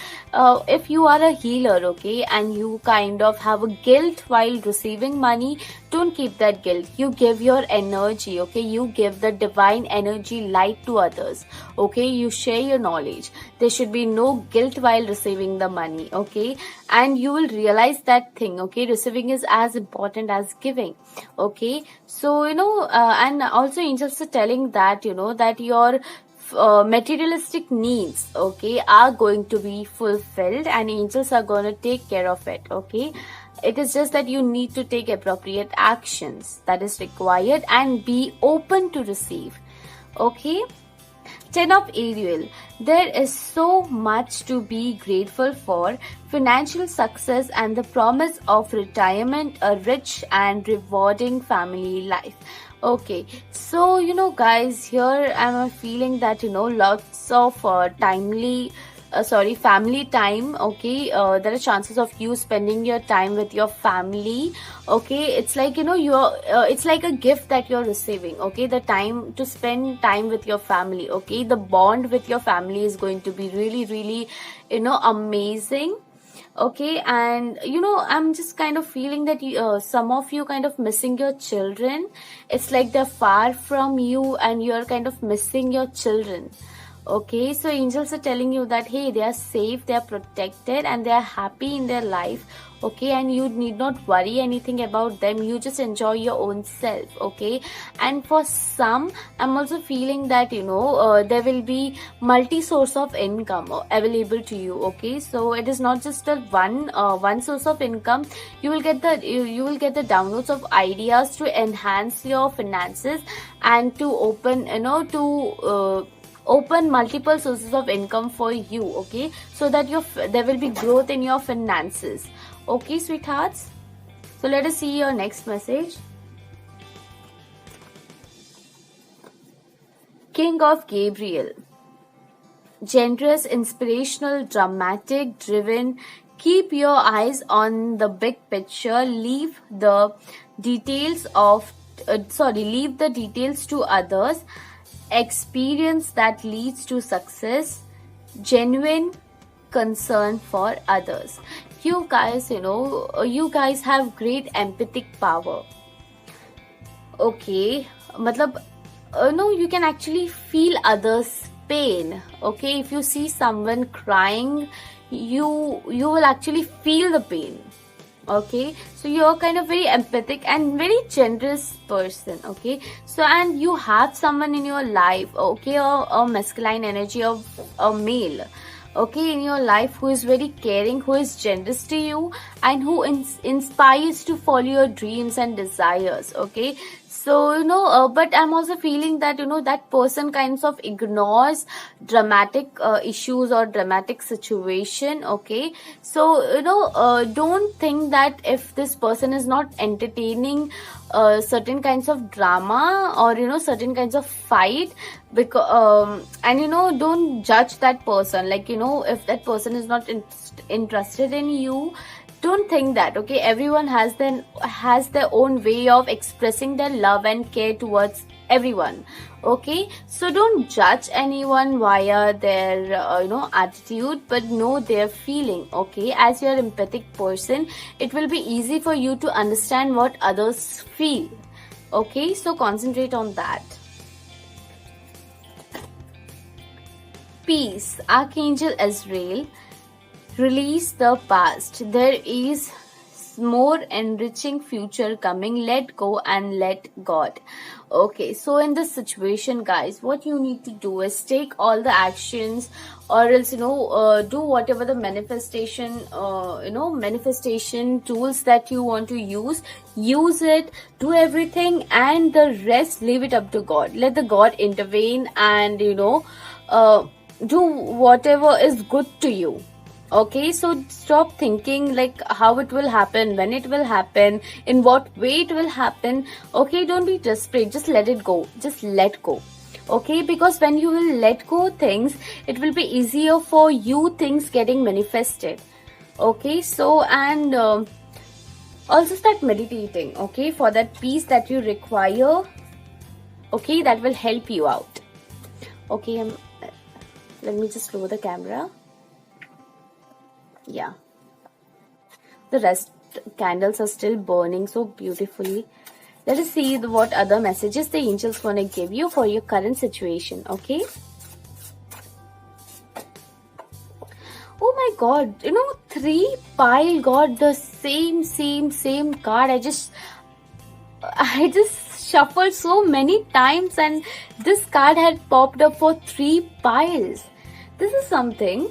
S1: if you are a healer, okay, and you kind of have a guilt while receiving money, don't keep that guilt. You give your energy. Okay, you give the divine energy light to others. Okay, you share your knowledge. There should be no guilt while receiving the money. Okay, and you will realize that thing. Okay, receiving is as important as giving. Okay, so and also angels are telling that that your materialistic needs, okay, are going to be fulfilled, and angels are going to take care of it. Okay, it is just that you need to take appropriate actions that is required and be open to receive. Okay. 10 of Ariel. There is so much to be grateful for: financial success and the promise of retirement, a rich and rewarding family life. Okay, so guys, here I'm feeling that lots of family time. Okay, there are chances of you spending your time with your family. Okay, it's like you're it's like a gift that you're receiving. Okay, the time to spend time with your family. Okay, the bond with your family is going to be really, really amazing. Okay, and I'm just kind of feeling that some of you kind of missing your children. It's like they're far from you and you're kind of missing your children. Okay, so angels are telling you that hey, they are safe, they are protected, and they are happy in their life. Okay, and you need not worry anything about them. You just enjoy your own self. Okay, and for some, I'm also feeling that there will be multi source of income available to you. Okay, so it is not just a one source of income. You will get you will get the downloads of ideas to enhance your finances and to open open multiple sources of income for you. Okay, so that there will be growth in your finances. Okay, sweethearts, so let us see your next message. King of Gabriel. Generous, inspirational, dramatic, driven. Keep your eyes on the big picture. Leave the details to others. Experience that leads to success. Genuine concern for others. You guys have great empathic power. Okay, matlab, no, you can actually feel others' pain. Okay, if you see someone crying, you will actually feel the pain. Okay, so you're kind of very empathic and very generous person. Okay, so and you have someone in your life, okay, or masculine energy, or a male, okay, in your life, who is very caring, who is generous to you, and who inspires to follow your dreams and desires. Okay, so but I'm also feeling that that person kinds of ignores dramatic issues or dramatic situation. Okay, so don't think that if this person is not entertaining certain kinds of drama or certain kinds of fight, because and don't judge that person. Like if that person is not interested in you, don't think that. Okay, everyone has their own way of expressing their love and care towards everyone. Okay, so don't judge anyone via their attitude, but know their feeling. Okay, as you're an empathic person, it will be easy for you to understand what others feel. Okay, so concentrate on that. Peace. Archangel Azrael. Release the past. There is more enriching future coming. Let go and let God. Okay, so in this situation, guys, what you need to do is take all the actions, or else do whatever the manifestation tools that you want to use it, do everything, and the rest leave it up to God. Let the God intervene and do whatever is good to you. Okay, so stop thinking like how it will happen, when it will happen, in what way it will happen. Okay, don't be desperate, just let it go, just let go. Okay, because when you will let go things, it will be easier for you things getting manifested. Okay, so and Also start meditating, okay, for that peace that you require. Okay, that will help you out. Okay, let me just lower the camera. Yeah, the rest candles are still burning so beautifully. Let us see what other messages the angels want to give you for your current situation. Okay. Oh my god, 3 pile got the same card. I just shuffled so many times and this card had popped up for 3 piles. This is something.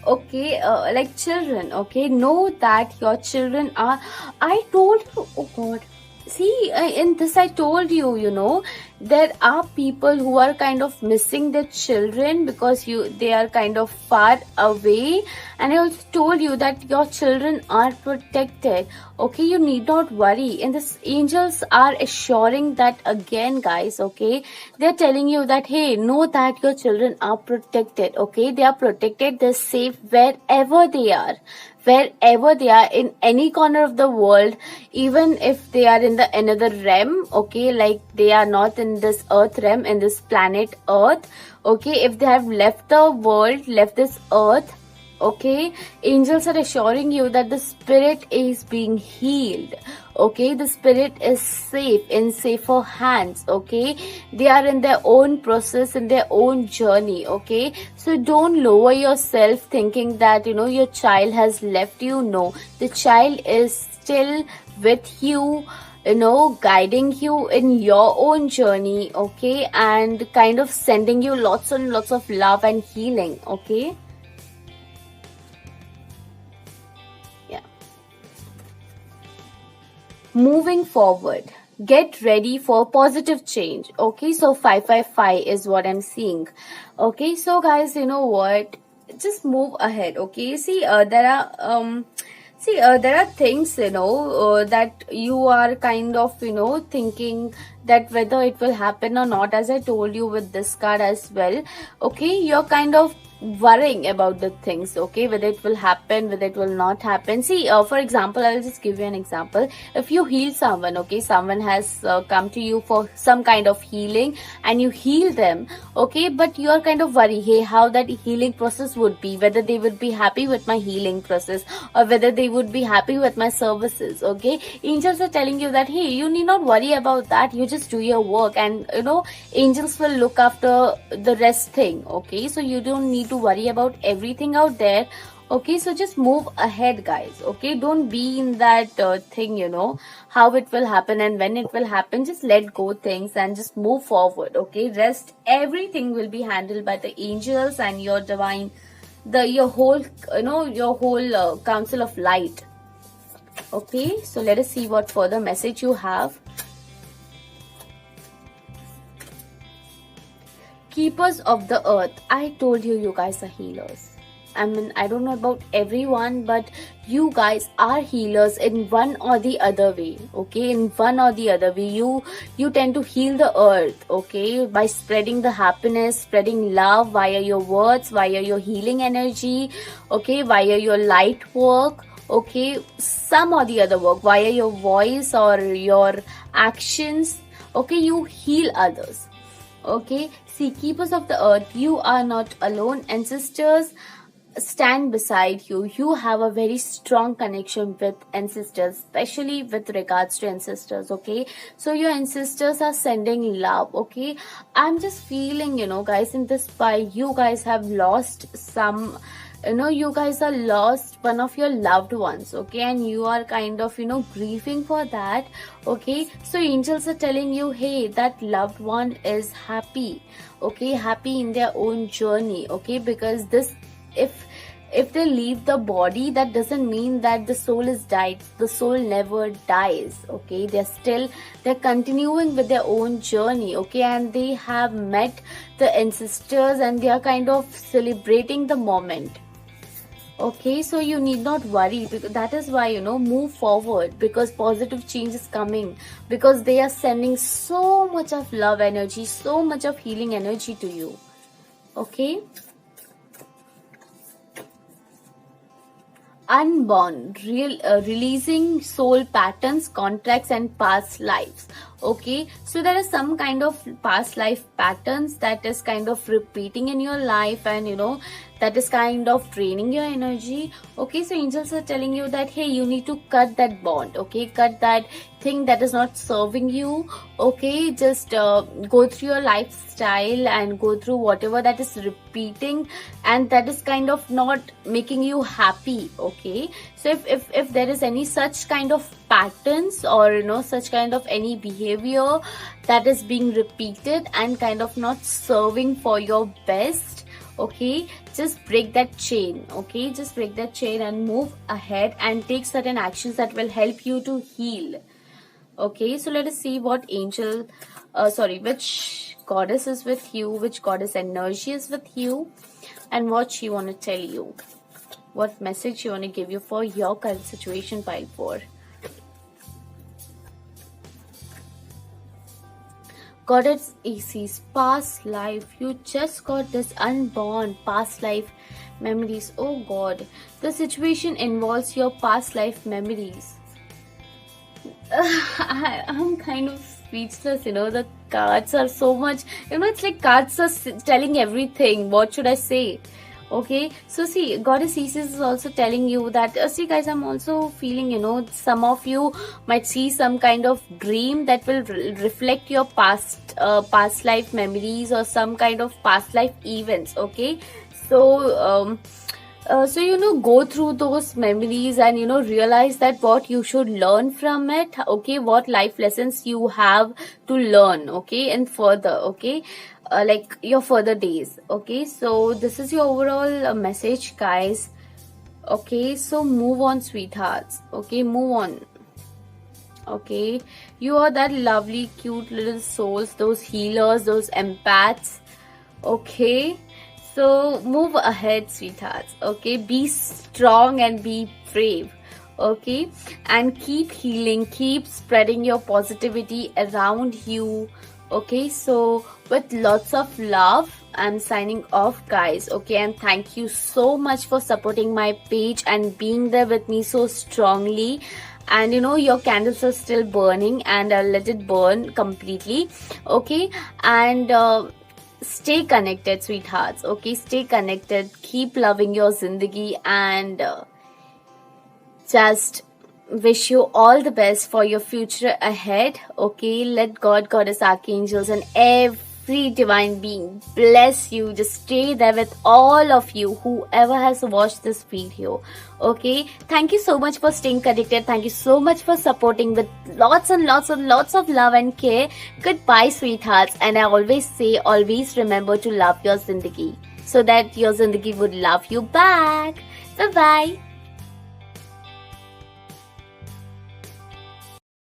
S1: Okay, like children, okay, know that your children are, I told you, oh god, see, in this I told you, there are people who are kind of missing their children because they are kind of far away. And I also told you that your children are protected. Okay, you need not worry. And this angels are assuring that again, guys. Okay, they're telling you that, hey, know that your children are protected. Okay, they are protected, they're safe wherever they are, in any corner of the world, even if they are in the another realm. Okay, like they are not in this earth realm, in this planet earth. Okay, if they have left the world, left this earth, okay, angels are assuring you that the spirit is being healed. Okay, the spirit is safe, in safer hands. Okay, they are in their own process, in their own journey. Okay, so don't lower yourself thinking that your child has left you. No, the child is still with you, guiding you in your own journey. Okay, and kind of sending you lots and lots of love and healing. Okay. Moving forward, get ready for positive change. Okay, so 555 is what I'm seeing. Okay, so guys, you know what, just move ahead. Okay, see, there are things, that you are kind of, thinking that whether it will happen or not, as I told you with this card as well. Okay, you're kind of worrying about the things, okay, whether it will happen, whether it will not happen. See, for example, I'll just give you an example. If you heal someone, okay, someone has come to you for some kind of healing and you heal them, okay, but you are kind of worried, hey, how that healing process would be, whether they would be happy with my healing process or whether they would be happy with my services. Okay, angels are telling you that, hey, you need not worry about that, you just do your work, and angels will look after the rest thing. Okay, so you don't need to worry about everything out there. Okay, so just move ahead, guys. Okay, don't be in that thing, how it will happen and when it will happen. Just let go things and just move forward. Okay, rest, everything will be handled by the angels and your divine, your whole council of light. Okay, so let us see what further message you have. Keepers of the earth. I told you, you guys are healers. I mean, I don't know about everyone, but you guys are healers in one or the other way. Okay, in one or the other way, you tend to heal the earth. Okay, by spreading the happiness, spreading love via your words, via your healing energy. Okay, via your light work. Okay, some or the other work, via your voice or your actions. Okay, you heal others. Okay, see, keepers of the earth, you are not alone. Ancestors stand beside you. You have a very strong connection with ancestors, especially with regards to ancestors. Okay, so your ancestors are sending love. Okay, I'm just feeling, guys, in this pile, you guys have lost some, you guys are lost one of your loved ones. Okay, and you are kind of, grieving for that. Okay, so angels are telling you, hey, that loved one is happy. Okay, happy in their own journey. Okay, because this, if they leave the body, that doesn't mean that the soul is died. The soul never dies. Okay, they're continuing with their own journey. Okay, and they have met the ancestors and they are kind of celebrating the moment. Okay, so you need not worry, because that is why, move forward, because positive change is coming, because they are sending so much of love energy, so much of healing energy to you. Okay, unborn, releasing soul patterns, contracts, and past lives. Okay, so there are some kind of past life patterns that is kind of repeating in your life, and that is kind of draining your energy. Okay, so angels are telling you that, hey, you need to cut that bond. Okay, cut that thing that is not serving you. Okay, just go through your lifestyle and go through whatever that is repeating and that is kind of not making you happy. Okay, so if there is any such kind of patterns or such kind of any behavior that is being repeated and kind of not serving for your best, okay, just break that chain. Okay, just break that chain and move ahead and take certain actions that will help you to heal. Okay, so let us see what which goddess is with you, which goddess energy is with you, and what she want to tell you, what message she want to give you for your current situation, pile 4. Goddess Isis, past life. You just got this unborn past life memories. Oh God, the situation involves your past life memories. I'm kind of speechless. The cards are so much. It's like cards are telling everything. What should I say? Okay, so see, Goddess Isis is also telling you that, see guys, I'm also feeling, some of you might see some kind of dream that will reflect your past life memories or some kind of past life events. Okay, so go through those memories and realize that what you should learn from it. Okay, what life lessons you have to learn. Okay, and further. Okay, like your further days. Okay, so this is your overall message, guys. Okay, so move on, sweethearts. Okay, move on. Okay, you are that lovely, cute little souls, those healers, those empaths. Okay, so move ahead, sweethearts. Okay, be strong and be brave. Okay, and keep healing, keep spreading your positivity around you. Okay, so with lots of love, I'm signing off, guys. Okay, and thank you so much for supporting my page and being there with me so strongly. And your candles are still burning, and I'll let it burn completely. Okay, and stay connected, sweethearts. Okay, stay connected, keep loving your zindagi, and just wish you all the best for your future ahead. Okay, let God, Goddess, Archangels, and every divine being bless you. Just stay there with all of you, whoever has watched this video. Okay, thank you so much for staying connected. Thank you so much for supporting with lots and lots and lots of love and care. Goodbye, sweethearts. And I always say, always remember to love your zindagi so that your zindagi would love you back. Bye bye.